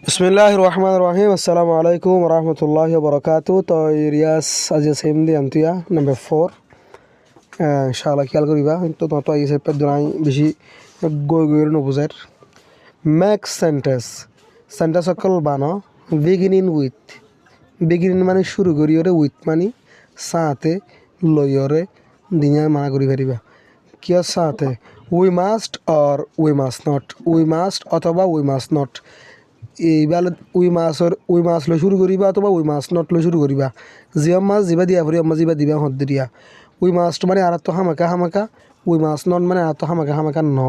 বিসমিল্লাহির রহমানির রহিম আসসালামু আলাইকুম রহমতুল্লাহি বরকাতু তো রিয়াস আজি সেমদি আন্তিয়া নাম্বার 4 ইনশাআল্লাহ খেয়াল করিবা তো তত এই সেপে দরাই বেশি গই গইর নবুজার ম্যাক সেন্টেন্স সকল বানো বিগিনিং উইথ বিগিনিং মানে শুরু করিয়রে উইথ মানে সাথে লইয়রে দিনা মানা করি পারিবা কিয় সাথে we must or we must not we must অথবা উই মাস্ট নট এইবার উই মাছ লৈ শুরু করিবা অথবা উই মাছ নট লৈ শুরু করিবা জিয়ম মাছ দিবা দিয়া ফুরি অম্মা দিবা দিবা হদ দিয়া উই মাছটো মানে আর তো হামাকা উই মাছ নট মানে আর তো হামাকা ন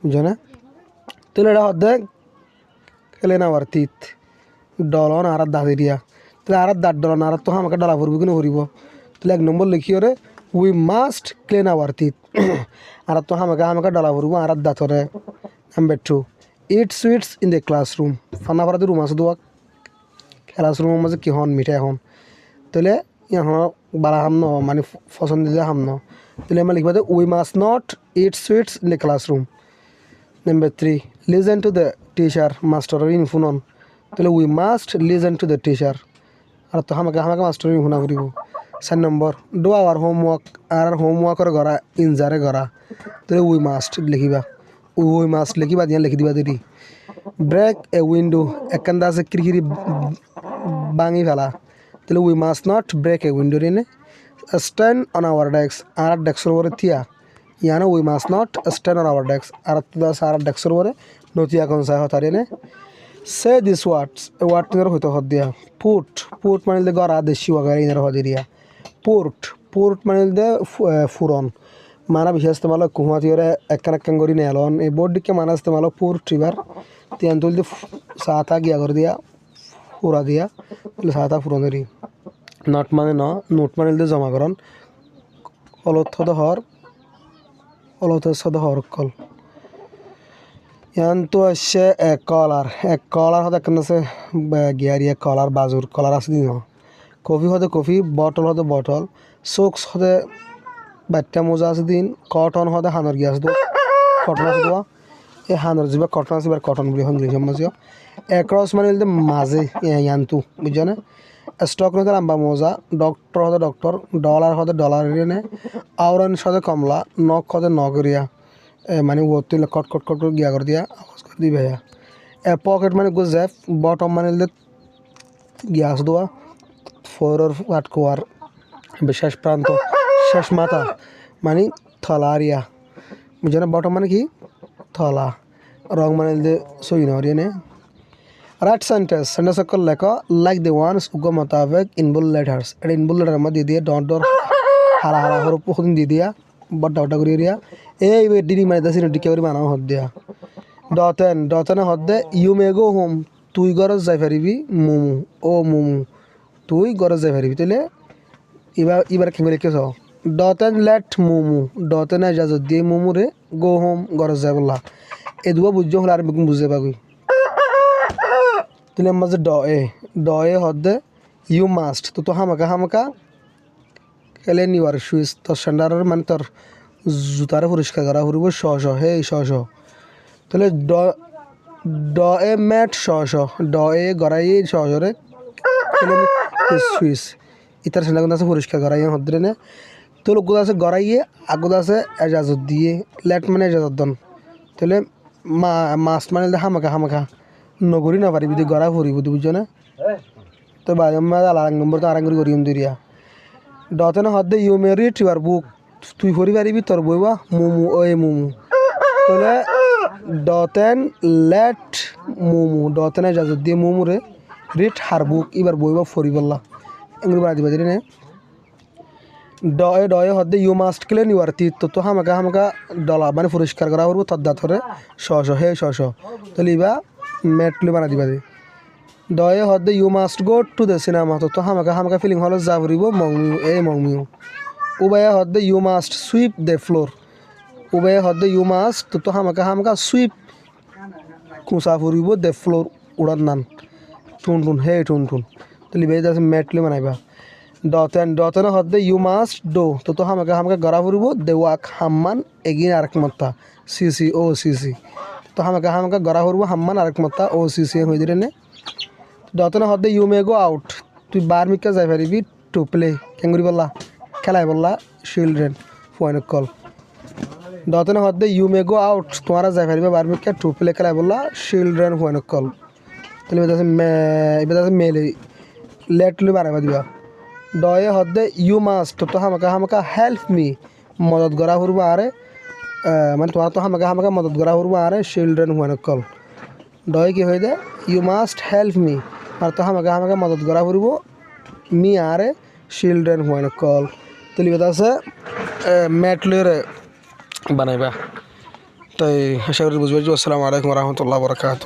বুঝো না তাহলে এটা হদ্দে খেলে না তিত ডলন আর দা দিয়া তাহলে আর দাঁত ডলন আর তো হামাকা ডলা ফুরবি কিনে ফুরিব তাহলে 1 নম্বর লিখিওরে we must clean our teeth আর তো হামাকা ডলা ফুরবো আর দাঁতরে number 2 eat sweets in the classroom ফানা ফারাতে রুম আছে দোয়া ক্লাসরুমের মাঝে কি হন মিঠাই হন তাহলে এখন বারা হাম ন মানে পছন্দ দিলে হাম ন তাহলে আমরা লিখবা we must not eat sweets in the classroom number 3 listen to the teacher master ইন ফুনন তাহলে we must listen to the teacher আর তো হামাকা মাস্টার ইন ফুনা ফুরিব 4 নম্বর ডু আওয়ার হোমওয়ার্ক আর হোমওয়ার্কের গড়া ইনজারে গড়া তাহলে উই মাস্ট লিখিবা উই মাস্ট লিখিবা দিয়া লিখি দিবা দেরি ব্রেক এ উইন্ডো একখান আছে কিরকিরি ভাঙি ফেলা তাহলে we must not break a window রেনে স্ট্যান্ড অন আওয়ার ডেস্ক আর ডেস্কের উপরে থিয়া ইয়ানো we must not stand on our desk আর ডেস্কের উপরে নতিয়া কোন সাই হতা রেনে সে দিস ওয়ার্ড ইনার হইতো হদ দিয়া পুট মানে দে গড়া দেশি ওয়াগারে ইনার হদ দিয়া পুট মানে দে ফুরন মানা বিশেষ তোমালো কুমাতিয়রে একখান করি নেলন এই বোর্ড দিকে মানা তোমালো পুট রিভার তিয়ান তুল দি সাতা গিয়া করে দিয়া ফুরা দিয়া তাহলে সাতা ফুরনেরি নট মানে ন নোট মানে দে জমা করন অলথ হর কল ইয়ান তো আসছে এক কলার হতে একখান আছে গিয়ারিয়া কলার বাজুর কলার আছে দিন কফি হতে কফি বটল হতে বটল সোক্স হতে বাচ্চা মোজা আছে দিন কটন হতে হানর গিয়া আছে কটন আছে দোয়া এই হানর যা কটন আছে এবার কটন বলি ইংলিশ মাঝে একরস মানে মাঝে ইয়ান্তু বুঝছো না স্টক হতে লাম্বা মোজা ডক্টর হতে ডক্টর ডলার হতে ডলার নে আওরান সাথে কমলা নখ হতে নগরিয়া মানে ও তুই কট গিয়া করে দিয়া আওয়াজ করে দিবে পকেট মানে গুজেফ বটম মানে গ্যাস দোয়া ফোরর আটকোয়ার শেষ প্রান্ত শেষ মাথা মানে থলারিয়া বুঝো না বটম মানে কি থলা রং মানে সই নরিয়ে রাইট সেন্টেন্স সকল লেখো লাইক দ্য ওয়ান্স উগ মোতাবেক ইনবুল লেটার্স এটা ইনবুল লেটার মধ্যে দিয়ে ডর হারা হর প্রতিদিন দিয়ে দিয়া বড্ডা করে দিয়া এই ডিডি মানে দাসি ডিকে করে বানাও হদ দিয়া ডতেন হদ দে ইউ মে গো হোম তুই গরজ যাই পারিবি মুমু তুই গরজ যাই পারিবি তাহলে এবার কি লিখেছ ডতেন লেট মুমু ডতেন এজাজত দিয়ে মুমুরে গো হোম গরজ যাই বললা এই দুয়া বুঝছো হলে আর বুঝে পাবি তাহলে মাঝে ড এ হদ দে ইউ মাস্ট তো হামাকা খেলে নিবার সুইচ তোর স্যান্ডারের মানে তোর জুতারে পরিষ্কার করা ফুরিব শ তাহলে ড এ ম্যাট ড এ গড়াই সরে খেলে সুইচ ইতার স্যান্ডার আছে পরিষ্কার করাই হদ্রে নে তো লোক আছে গড়াইয়ে আগুদ আছে এজাজত দিয়ে লেট মানে এজাজত দন তাহলে মাস্ট মানে হামাকা নগরী না পারিবি তুই গড়া ফুরিব তুই বুঝছো না তো ভাই আমার আলাদা নম্বর তো আরাম করি দিরিয়া ডতে না হদ্দে you may read your book তুই পড়ি পারিবি তোর বইবা মুমু তাহলে ডতেন লেট মুমু ডতেন এজাজত দিয়ে মুমুরে রিড হার বুক এবার বইবা ফরি বললা এগুলো বাড়া দিবা দিলে ডয়ে হদ্দে you must clean your teeth তো হামাকা ডলা মানে পরিষ্কার করা করবো তোর দাঁত করে শ তাহলে ইবা ম্যাটলি বানা দিবা দি ডয়ে হদ্দে you must go to the cinema তো হামাকা ফিলিং হল যা ফুরিব মংমিউ উবায়ে হদ্দে you must sweep the floor উবায়ে হদ্দে ইউ মাস্ট তো হামাকা সুইপ কুঁচা ফুরিব দ্য ফ্লোর উড়ান নান টুন তাহলে বেজ আছে ম্যাটলি বানাইবা ডতেন হদ্দে ইউ মাস্ট ডো তো হামাকা গড়া ফুরিব দে ওয়াক হাম্মান এগিন আরেক মাত্তা সিসি তো হামাকা গড়া হরবো হাম্মান আরেক মতা ও সি সি হয়ে দিলে নে দতনে হদ্দে ইউ মে গো আউট তুই বার মিকা যাই পারিবি টু প্লে কেঙ্গুরি বললা খেলায় বললা চিলড্রেন পয়েন্ট কল দতনে হদ্দে ইউ মে গো আউট তোমারা যাই পারিবে বার মিকা টু প্লে খেলায় বললা চিলড্রেন পয়েন্ট কল তাহলে এবার আছে মেলে লেট তুলি বানাবা দিবা ডয়ে হদ্দে ইউ মাস্ট তো হামাকা হেল্প মি মদত গড়া হরবো আরে মানে তোমার তো হামাকা মদত গড়া হরবো আরে চিলড্রেন পয়েন্ট কল ডয় কি হয়ে যায় ইউ মাস্ট হেল্প মি আর তো হামাকা মদত গড়া হরব মি আরে চিলড্রেন পয়েন্ট কল তাহলে এবার আছে ম্যাটলের বানাইবা তাই আশা করি বুঝতে পারছি। আসসালামু আলাইকুম রহমতুল্লাহ বরকাত।